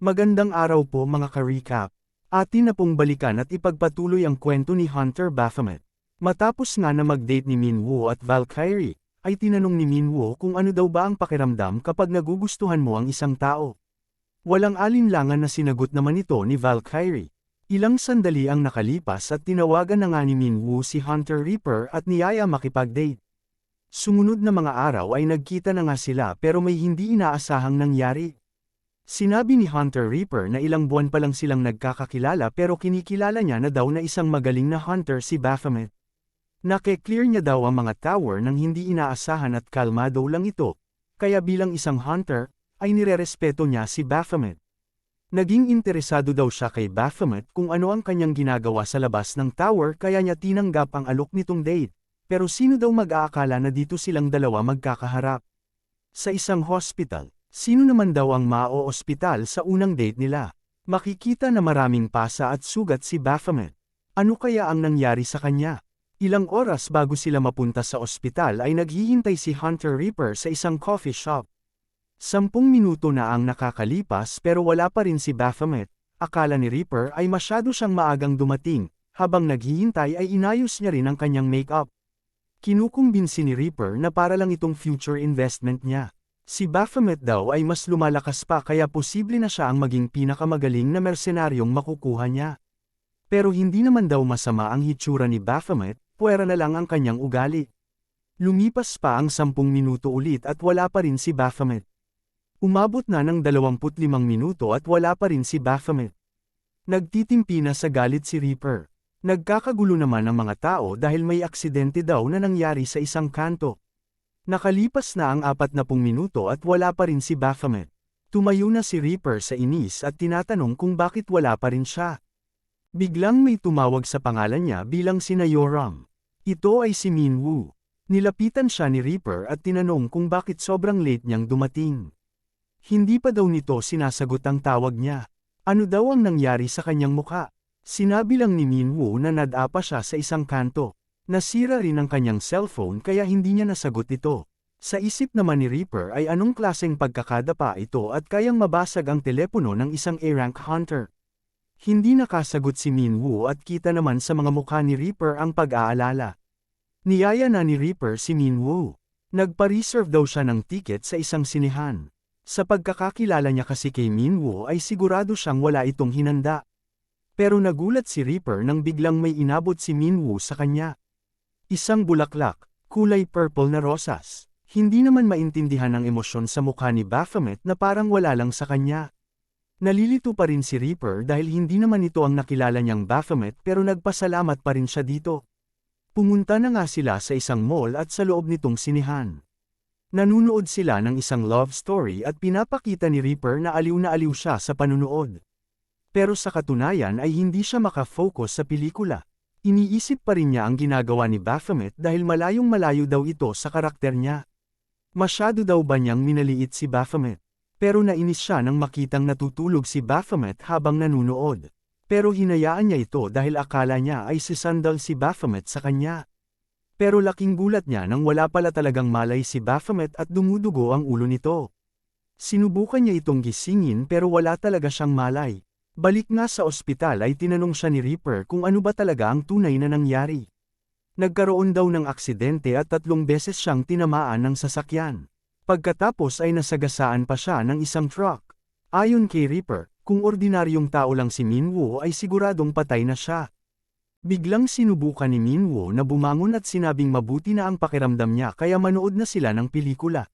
Magandang araw po mga ka-recap. Atin na pong balikan at ipagpatuloy ang kwento ni Hunter Baphomet. Matapos nga na mag-date ni Minwoo at Valkyrie, ay tinanong ni Minwoo kung ano daw ba ang pakiramdam kapag nagugustuhan mo ang isang tao. Walang alinlangan na sinagot naman ito ni Valkyrie. Ilang sandali ang nakalipas at tinawagan na nga ni Minwoo si Hunter Reaper at niyaya makipag-date. Sumunod na mga araw ay nagkita na nga sila pero may hindi inaasahang nangyari. Sinabi ni Hunter Reaper na ilang buwan pa lang silang nagkakakilala pero kinikilala niya na daw na isang magaling na hunter si Baphomet. Nake-clear niya daw ang mga tower nang hindi inaasahan at kalmado lang ito, kaya bilang isang hunter, ay nirerespeto niya si Baphomet. Naging interesado daw siya kay Baphomet kung ano ang kanyang ginagawa sa labas ng tower kaya niya tinanggap ang alok nitong date, pero sino daw mag-aakala na dito silang dalawa magkakaharap? Sa isang hospital. Sino naman daw ang maa-ospital sa unang date nila? Makikita na maraming pasa at sugat si Baphomet. Ano kaya ang nangyari sa kanya? Ilang oras bago sila mapunta sa ospital ay naghihintay si Hunter Reaper sa isang coffee shop. 10 minuto na ang nakakalipas pero wala pa rin si Baphomet. Akala ni Reaper ay masyado siyang maagang dumating, habang naghihintay ay inayos niya rin ang kanyang makeup. Kinukumbinsi ni Reaper na para lang itong future investment niya. Si Baphomet daw ay mas lumalakas pa kaya posible na siya ang maging pinakamagaling na mersenaryong makukuha niya. Pero hindi naman daw masama ang hitsura ni Baphomet, puwera na lang ang kanyang ugali. Lumipas pa ang 10 minuto ulit at wala pa rin si Baphomet. Umabot na ng 25 minuto at wala pa rin si Baphomet. Nagtitimpi na sa galit si Reaper. Nagkakagulo naman ang mga tao dahil may aksidente daw na nangyari sa isang kanto. Nakalipas na ang 40 minuto at wala pa rin si Baphomet. Tumayo na si Reaper sa inis at tinatanong kung bakit wala pa rin siya. Biglang may tumawag sa pangalan niya bilang sina Yoram. Ito ay si Minwoo. Nilapitan siya ni Reaper at tinanong kung bakit sobrang late niyang dumating. Hindi pa daw nito sinasagot ang tawag niya. Ano daw ang nangyari sa kanyang muka? Sinabi lang ni Minwoo na nadapa siya sa isang kanto. Nasira rin ang kanyang cellphone kaya hindi niya nasagot ito. Sa isip naman ni Reaper ay anong klaseng pagkakadapa ito at kayang mabasag ang telepono ng isang A-rank hunter. Hindi nakasagot si Minwoo at kita naman sa mga mukha ni Reaper ang pag-aalala. Niyaya na ni Reaper si Minwoo. Nagpa-reserve daw siya ng ticket sa isang sinehan. Sa pagkakakilala niya kasi kay Minwoo ay sigurado siyang wala itong hinanda. Pero nagulat si Reaper nang biglang may inabot si Minwoo sa kanya. Isang bulaklak, kulay purple na rosas. Hindi naman maintindihan ang emosyon sa mukha ni Baphomet na parang wala lang sa kanya. Nalilito pa rin si Reaper dahil hindi naman ito ang nakilala niyang Baphomet pero nagpasalamat pa rin siya dito. Pumunta na nga sila sa isang mall at sa loob nitong sinehan. Nanunood sila ng isang love story at pinapakita ni Reaper na aliw siya sa panunood. Pero sa katunayan ay hindi siya makafocus sa pelikula. Iniisip pa rin niya ang ginagawa ni Baphomet dahil malayong-malayo daw ito sa karakter niya. Masyado daw ba niyang minaliit si Baphomet? Pero nainis siya nang makitang natutulog si Baphomet habang nanunood. Pero hinayaan niya ito dahil akala niya ay sisandal si Baphomet sa kanya. Pero laking gulat niya nang wala pala talagang malay si Baphomet at dumudugo ang ulo nito. Sinubukan niya itong gisingin pero wala talaga siyang malay. Balik nga sa ospital ay tinanong siya ni Reaper kung ano ba talaga ang tunay na nangyari. Nagkaroon daw ng aksidente at 3 beses siyang tinamaan ng sasakyan. Pagkatapos ay nasagasaan pa siya ng isang truck. Ayon kay Reaper, kung ordinaryong tao lang si Minwoo ay siguradong patay na siya. Biglang sinubukan ni Minwoo na bumangon at sinabing mabuti na ang pakiramdam niya kaya manood na sila ng pelikula.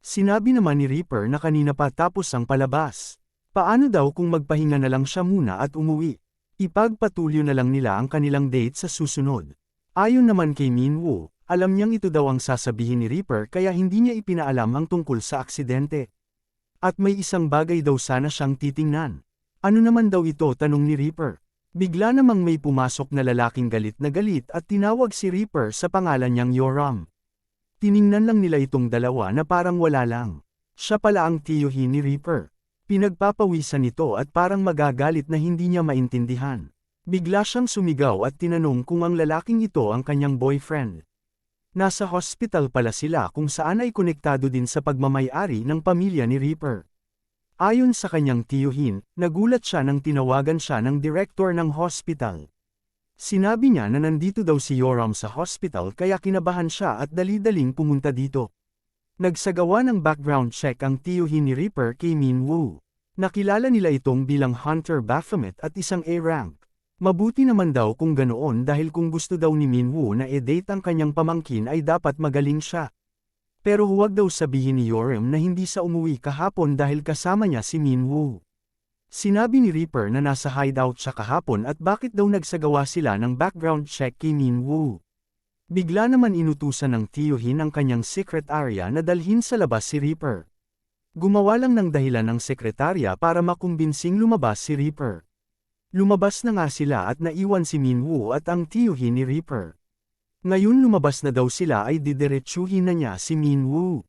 Sinabi naman ni Reaper na kanina pa tapos ang palabas. Paano daw kung magpahinga na lang siya muna at umuwi? Ipagpatuloy na lang nila ang kanilang date sa susunod. Ayon naman kay Minwoo, alam niyang ito daw ang sasabihin ni Reaper kaya hindi niya ipinaalam ang tungkol sa aksidente. At may isang bagay daw sana siyang titingnan. Ano naman daw ito, tanong ni Reaper. Bigla namang may pumasok na lalaking galit na galit at tinawag si Reaper sa pangalan niyang Yoram. Tiningnan lang nila itong dalawa na parang wala lang. Siya pala ang tiyuhin ni Reaper. Pinagpapawisan ito at parang magagalit na hindi niya maintindihan. Bigla siyang sumigaw at tinanong kung ang lalaking ito ang kanyang boyfriend. Nasa hospital pala sila kung saan ay konektado din sa pagmamay-ari ng pamilya ni Reaper. Ayon sa kanyang tiyuhin, nagulat siya nang tinawagan siya ng direktor ng hospital. Sinabi niya na nandito daw si Yoram sa hospital kaya kinabahan siya at dali-daling pumunta dito. Nagsagawa ng background check ang tiyuhin ni Reaper kay Minwoo. Nakilala nila itong bilang Hunter Baphomet at isang A-rank. Mabuti naman daw kung ganoon dahil kung gusto daw ni Minwoo na e-date ang kanyang pamangkin ay dapat magaling siya. Pero huwag daw sabihin ni Yoram na hindi sa umuwi kahapon dahil kasama niya si Minwoo. Sinabi ni Reaper na nasa hideout siya kahapon at bakit daw nagsagawa sila ng background check kay Minwoo. Bigla naman inutusan ng tiyuhin ang kanyang secret area na dalhin sa labas si Reaper. Gumawa lang ng dahilan ng sekretarya para makumbinsing lumabas si Reaper. Lumabas na nga sila at naiwan si Minwoo at ang tiyuhin ni Reaper. Ngayon lumabas na daw sila ay didiretsuhin na niya si Minwoo.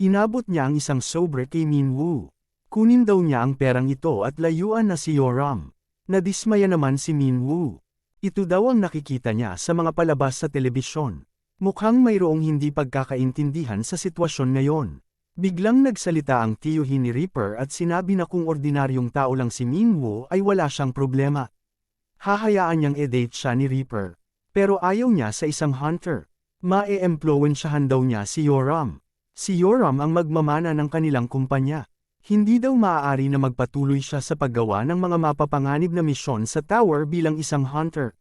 Inabot niya ang isang sobre kay Minwoo. Kunin daw niya ang perang ito at layuan na si Yoram. Nadismaya naman si Minwoo. Ito daw ang nakikita niya sa mga palabas sa telebisyon. Mukhang mayroong hindi pagkakaintindihan sa sitwasyon ngayon. Biglang nagsalita ang tiyuhin ni Reaper at sinabi na kung ordinaryong tao lang si Minwoo ay wala siyang problema. Hahayaan niyang e-date siya ni Reaper. Pero ayaw niya sa isang hunter. Ma-e-empluwensyahan daw niya si Yoram. Si Yoram ang magmamana ng kanilang kumpanya. Hindi daw maaari na magpatuloy siya sa paggawa ng mga mapapanganib na misyon sa tower bilang isang hunter.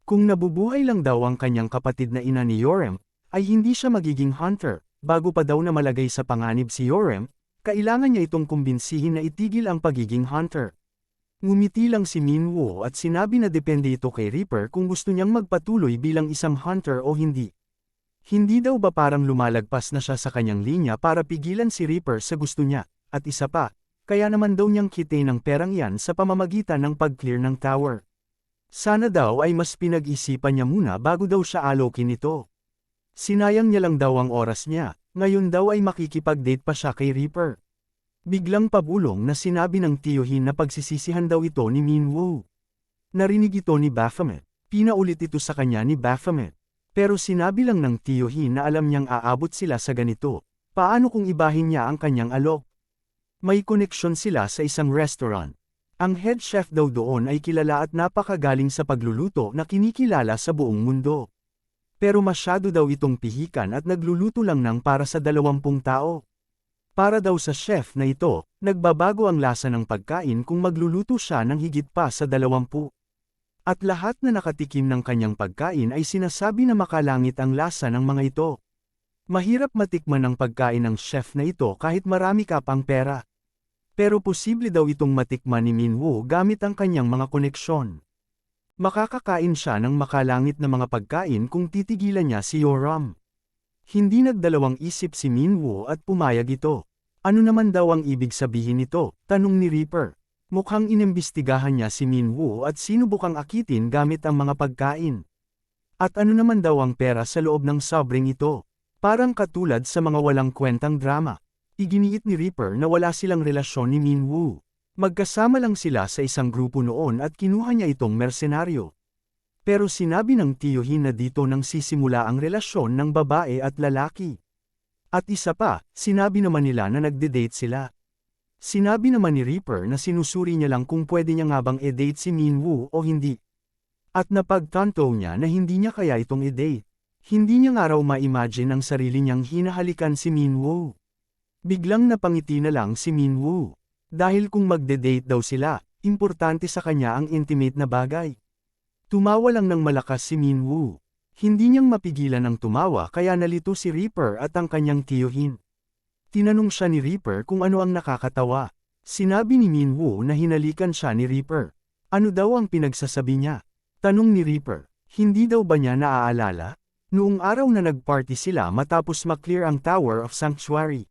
Kung nabubuhay lang daw ang kanyang kapatid na ina ni Yoram, ay hindi siya magiging hunter. Bago pa daw na malagay sa panganib si Yoram, kailangan niya itong kumbinsihin na itigil ang pagiging hunter. Ngumiti lang si Minwoo at sinabi na depende ito kay Reaper kung gusto niyang magpatuloy bilang isang hunter o hindi. Hindi daw ba parang lumalagpas na siya sa kanyang linya para pigilan si Reaper sa gusto niya? At isa pa, kaya naman daw niyang kitain ng perang yan sa pamamagitan ng pag-clear ng tower. Sana daw ay mas pinag-isipan niya muna bago daw siya alokin ito. Sinayang niya lang daw ang oras niya, ngayon daw ay makikipag-date pa siya kay Reaper. Biglang pabulong na sinabi ng tiyuhin na pagsisisihan daw ito ni Minwoo. Narinig ito ni Baphomet, pinaulit ito sa kanya ni Baphomet. Pero sinabi lang ng tiyuhin na alam niyang aabot sila sa ganito, paano kung ibahin niya ang kanyang alok? May koneksyon sila sa isang restaurant. Ang head chef daw doon ay kilala at napakagaling sa pagluluto na kinikilala sa buong mundo. Pero masyado daw itong pihikan at nagluluto lang ng para sa 20 tao. Para daw sa chef na ito, nagbabago ang lasa ng pagkain kung magluluto siya ng higit pa sa 20. At lahat na nakatikim ng kanyang pagkain ay sinasabi na makalangit ang lasa ng mga ito. Mahirap matikman ang pagkain ng chef na ito kahit marami ka pang pera. Pero posible daw itong matikman ni Minwoo gamit ang kanyang mga koneksyon. Makakakain siya ng makalangit na mga pagkain kung titigilan niya si Yoram. Hindi nagdalawang isip si Minwoo at pumayag ito. Ano naman daw ang ibig sabihin nito? Tanong ni Reaper. Mukhang inimbestigahan niya si Minwoo at sinubukang akitin gamit ang mga pagkain. At ano naman daw ang pera sa loob ng sobrang ito? Parang katulad sa mga walang kwentang drama. Iginiit ni Reaper na wala silang relasyon ni Minwoo. Magkasama lang sila sa isang grupo noon at kinuha niya itong mersenaryo. Pero sinabi ng tiyuhin na dito nang sisimula ang relasyon ng babae at lalaki. At isa pa, sinabi naman nila na nagde-date sila. Sinabi naman ni Reaper na sinusuri niya lang kung pwede niya nga bang e-date si Minwoo o hindi. At napagtanto niya na hindi niya kaya itong e-date. Hindi niya nga raw ma-imagine ang sarili niyang hinahalikan si Minwoo. Biglang napangiti na lang si Minwoo. Dahil kung magde-date daw sila, importante sa kanya ang intimate na bagay. Tumawa lang ng malakas si Minwoo. Hindi niyang mapigilan ang tumawa kaya nalito si Reaper at ang kanyang tiyuhin. Tinanong siya ni Reaper kung ano ang nakakatawa. Sinabi ni Minwoo na hinalikan siya ni Reaper. Ano daw ang pinagsasabi niya? Tanong ni Reaper. Hindi daw ba niya naaalala? Noong araw na nag-party sila matapos maklear ang Tower of Sanctuary.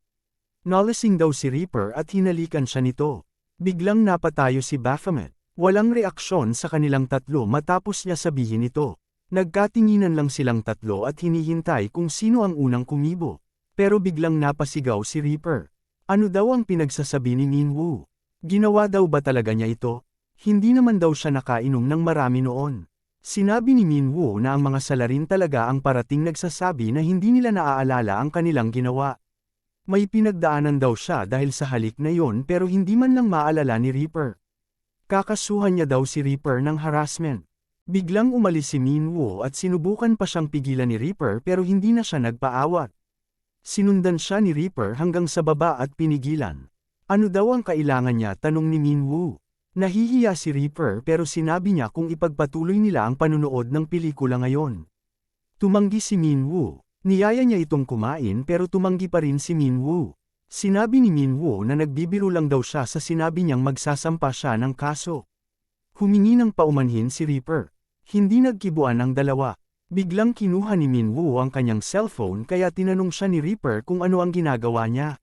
Nalasing daw si Reaper at hinalikan siya nito. Biglang napatayo si Baphomet. Walang reaksyon sa kanilang tatlo matapos niya sabihin ito. Nagkatinginan lang silang tatlo at hinihintay kung sino ang unang kumibo. Pero biglang napasigaw si Reaper. Ano daw ang pinagsasabi ni Minwoo? Ginawa daw ba talaga niya ito? Hindi naman daw siya nakainom ng marami noon. Sinabi ni Minwoo na ang mga salarin talaga ang parating nagsasabi na hindi nila naaalala ang kanilang ginawa. May pinagdaanan daw siya dahil sa halik na yon pero hindi man lang maalala ni Reaper. Kakasuhan niya daw si Reaper ng harassment. Biglang umalis si Minwoo at sinubukan pa siyang pigilan ni Reaper pero hindi na siya nagpaawat. Sinundan siya ni Reaper hanggang sa baba at pinigilan. Ano daw ang kailangan niya, tanong ni Minwoo. Nahihiya si Reaper pero sinabi niya kung ipagpatuloy nila ang panunood ng pelikula ngayon. Tumanggi si Minwoo. Niyaya niya itong kumain pero tumanggi pa rin si Minwoo. Sinabi ni Minwoo na nagbibiro lang daw siya sa sinabi niyang magsasampa siya ng kaso. Humingi ng paumanhin si Reaper. Hindi nagkibuan ang dalawa. Biglang kinuha ni Minwoo ang kanyang cellphone kaya tinanong siya ni Reaper kung ano ang ginagawa niya.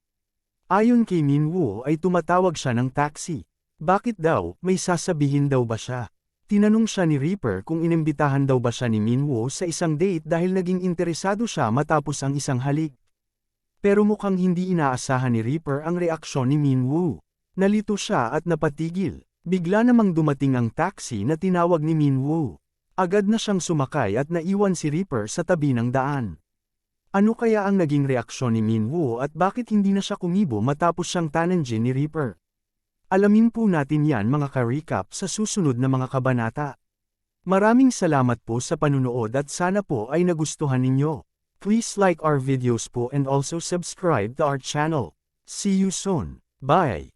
Ayon kay Minwoo ay tumatawag siya ng taxi. Bakit daw, may sasabihin daw ba siya? Tinanong siya ni Reaper kung inimbitahan daw ba siya ni Minwoo sa isang date dahil naging interesado siya matapos ang isang halik. Pero mukhang hindi inaasahan ni Reaper ang reaksyon ni Minwoo. Nalito siya at napatigil. Bigla namang dumating ang taxi na tinawag ni Minwoo. Agad na siyang sumakay at naiwan si Reaper sa tabi ng daan. Ano kaya ang naging reaksyon ni Minwoo at bakit hindi na siya kumibo matapos siyang tananjin ni Reaper? Alamin po natin yan mga ka-recap sa susunod na mga kabanata. Maraming salamat po sa panunood at sana po ay nagustuhan ninyo. Please like our videos po and also subscribe to our channel. See you soon. Bye!